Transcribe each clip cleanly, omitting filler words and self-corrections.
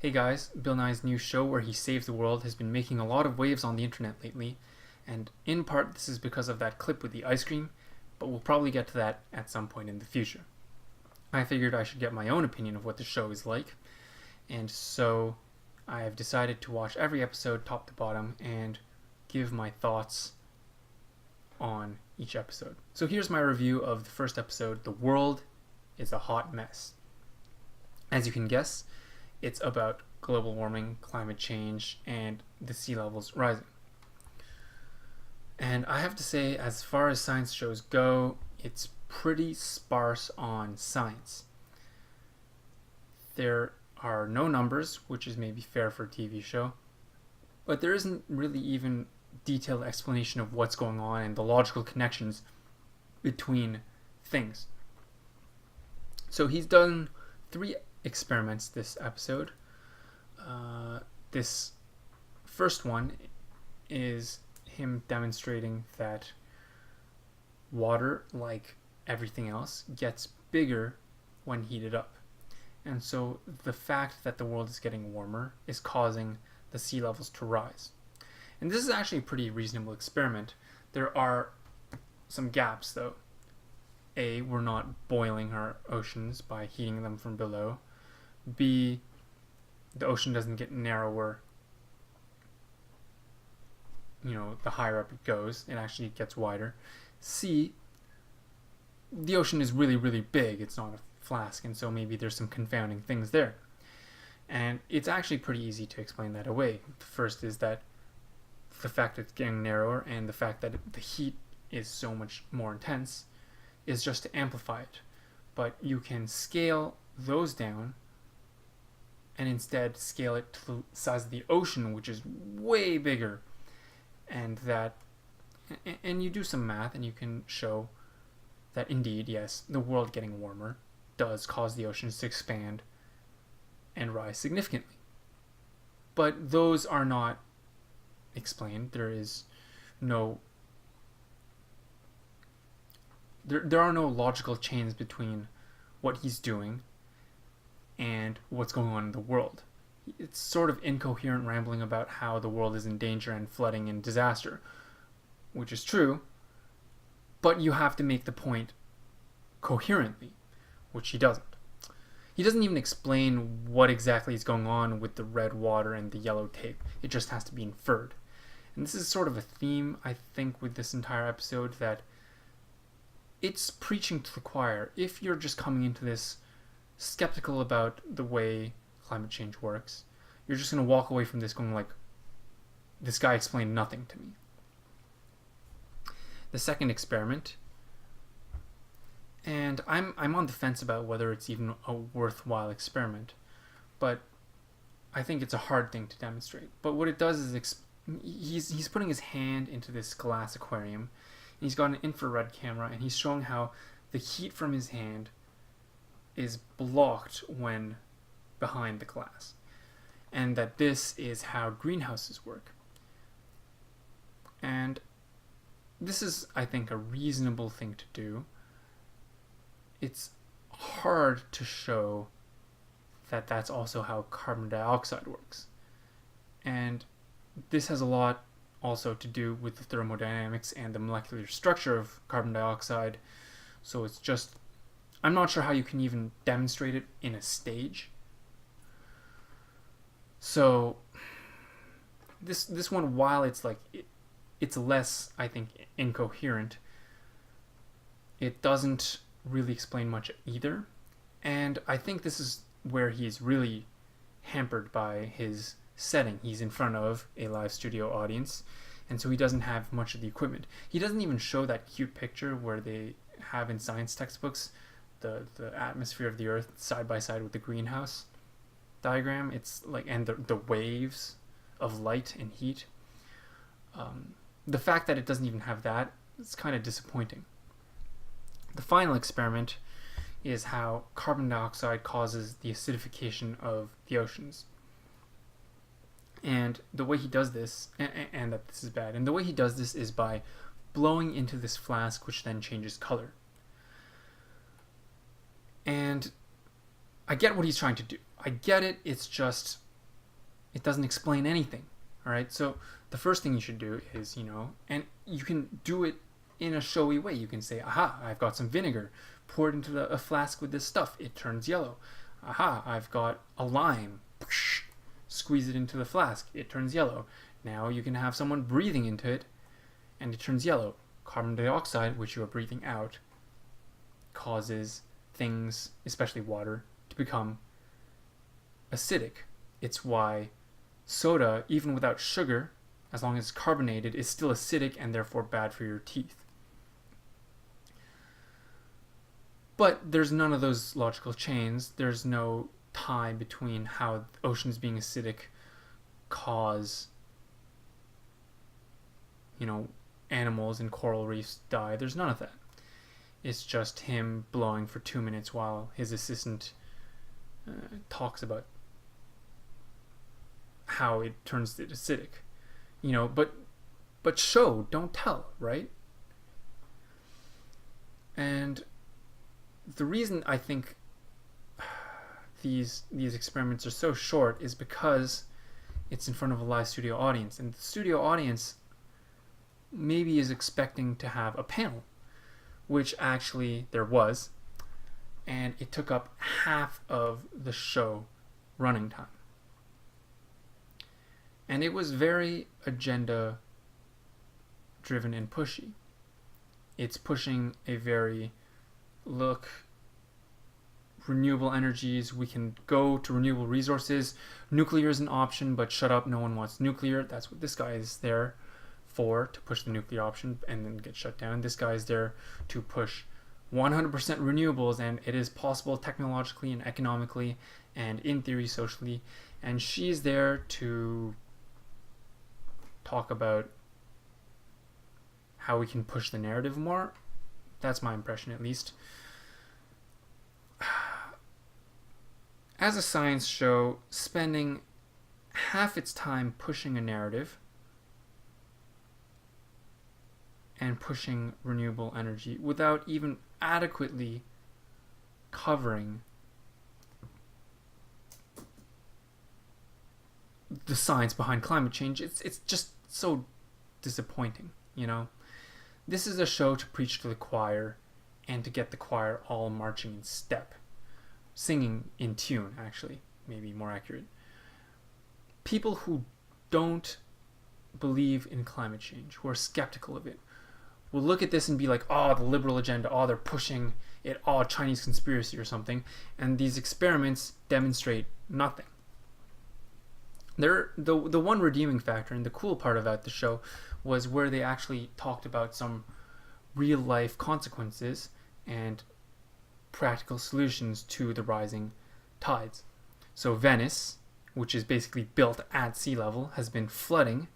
Hey guys, Bill Nye's new show where he saves the world has been making a lot of waves on the internet lately, and in part this is because of that clip with the ice cream, but we'll probably get to that at some point in the future. I figured I should get my own opinion of what the show is like, and so I have decided to watch every episode top to bottom and give my thoughts on each episode. So here's my review of the first episode, The World is a Hot Mess. As you can guess, it's about global warming, climate change, and the sea levels rising. And I have to say, as far as science shows go, it's pretty sparse on science. There are no numbers, which is maybe fair for a TV show, but there isn't really even detailed explanation of what's going on and the logical connections between things. So he's done 3 experiments this episode. This first one is him demonstrating that water, like everything else, gets bigger when heated up. And so the fact that the world is getting warmer is causing the sea levels to rise. And this is actually a pretty reasonable experiment. There are some gaps though. A, we're not boiling our oceans by heating them from below. B, the ocean doesn't get narrower, the higher up it goes. It actually gets wider. C, the ocean is really, really big. It's not a flask, and so maybe there's some confounding things there. And it's actually pretty easy to explain that away. The first is that the fact that it's getting narrower and the fact that the heat is so much more intense is just to amplify it. But you can scale those down and instead scale it to the size of the ocean, which is way bigger. And you do some math and you can show that indeed, yes, the world getting warmer does cause the oceans to expand and rise significantly. But those are not explained. There are no logical chains between what he's doing and what's going on in the world. It's sort of incoherent rambling about how the world is in danger and flooding and disaster, which is true, but you have to make the point coherently, which he doesn't. He doesn't even explain what exactly is going on with the red water and the yellow tape. It just has to be inferred. And this is sort of a theme, I think, with this entire episode, that it's preaching to the choir. If you're just coming into this skeptical about the way climate change works, you're just going to walk away from this going like, this guy explained nothing to me. The second experiment, and I'm on the fence about whether it's even a worthwhile experiment, but I think it's a hard thing to demonstrate. But what it does is he's putting his hand into this glass aquarium, and he's got an infrared camera, and he's showing how the heat from his hand is blocked when behind the glass, and that this is how greenhouses work. And this is, I think, a reasonable thing to do. It's hard to show that that's also how carbon dioxide works. And this has a lot also to do with the thermodynamics and the molecular structure of carbon dioxide. So it's just, I'm not sure how you can even demonstrate it in a stage. So this one, while it's like it's less, I think, incoherent, it doesn't really explain much either. And I think this is where he's really hampered by his setting. He's in front of a live studio audience, and so he doesn't have much of the equipment. He doesn't even show that cute picture where they have in science textbooks the atmosphere of the earth side by side with the greenhouse diagram. It's like, and the waves of light and heat. The fact that it doesn't even have that is kind of disappointing. The final experiment is how carbon dioxide causes the acidification of the oceans. And the way he does this, and that this is bad, and the way he does this is by blowing into this flask, which then changes color. And I get what he's trying to do. I get it. It's just It doesn't explain anything. All right. So the first thing you should do is, and you can do it in a showy way. You can say, aha, I've got some vinegar. Pour it into a flask with this stuff. It turns yellow. Aha, I've got a lime. Squeeze it into the flask. It turns yellow. Now you can have someone breathing into it and it turns yellow. Carbon dioxide, which you are breathing out, causes things, especially water, to become acidic. It's why soda, even without sugar, as long as it's carbonated, is still acidic and therefore bad for your teeth. But there's none of those logical chains. There's no tie between how oceans being acidic cause, animals and coral reefs die. There's none of that. It's just him blowing for 2 minutes while his assistant talks about how it turns it acidic. But show, don't tell, right? And the reason I think these experiments are so short is because it's in front of a live studio audience, and the studio audience maybe is expecting to have a panel, which actually there was, and it took up half of the show running time. And it was very agenda driven and pushy. It's pushing a very, renewable energies, we can go to renewable resources. Nuclear is an option, but shut up, no one wants nuclear. That's what this guy is there for, to push the nuclear option and then get shut down. This guy is there to push 100% renewables, and it is possible technologically and economically and in theory socially. And she's there to talk about how we can push the narrative more. That's my impression, at least. As a science show, spending half its time pushing a narrative and pushing renewable energy without even adequately covering the science behind climate change, it's just so disappointing, This is a show to preach to the choir and to get the choir all marching in step. Singing in tune, actually, maybe more accurate. People who don't believe in climate change, who are skeptical of it, will look at this and be like, oh, the liberal agenda, oh, they're pushing it, oh, Chinese conspiracy or something. And these experiments demonstrate nothing. The one redeeming factor, and the cool part about the show, was where they actually talked about some real life consequences and practical solutions to the rising tides. So Venice, which is basically built at sea level, has been flooding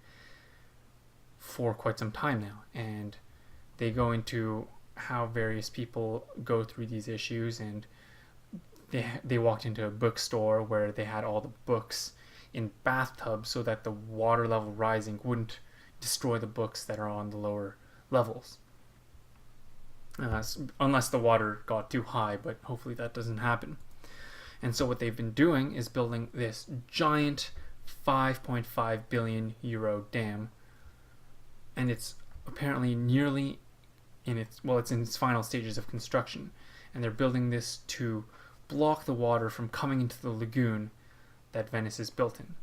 for quite some time now, and they go into how various people go through these issues. And they walked into a bookstore where they had all the books in bathtubs so that the water level rising wouldn't destroy the books that are on the lower levels. Unless the water got too high, but hopefully that doesn't happen. And so what they've been doing is building this giant 5.5 billion euro dam, and it's apparently nearly it's in its final stages of construction, and they're building this to block the water from coming into the lagoon that Venice is built in.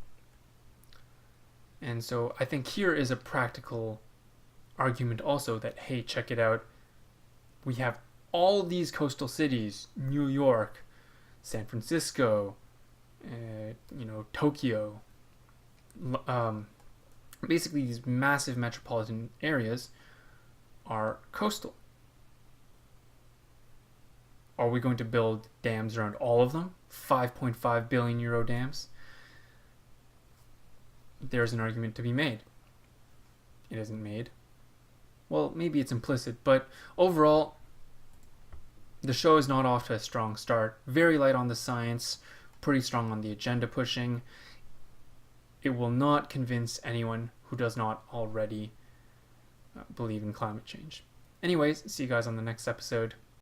And so I think here is a practical argument also that, hey, check it out. We have all these coastal cities, New York, San Francisco, Tokyo, basically these massive metropolitan areas are coastal. Are we going to build dams around all of them? 5.5 billion euro dams? There's an argument to be made. It isn't made. Well, maybe it's implicit, but overall, the show is not off to a strong start. Very light on the science, pretty strong on the agenda pushing. It will not convince anyone who does not already believe in climate change. Anyways, see you guys on the next episode.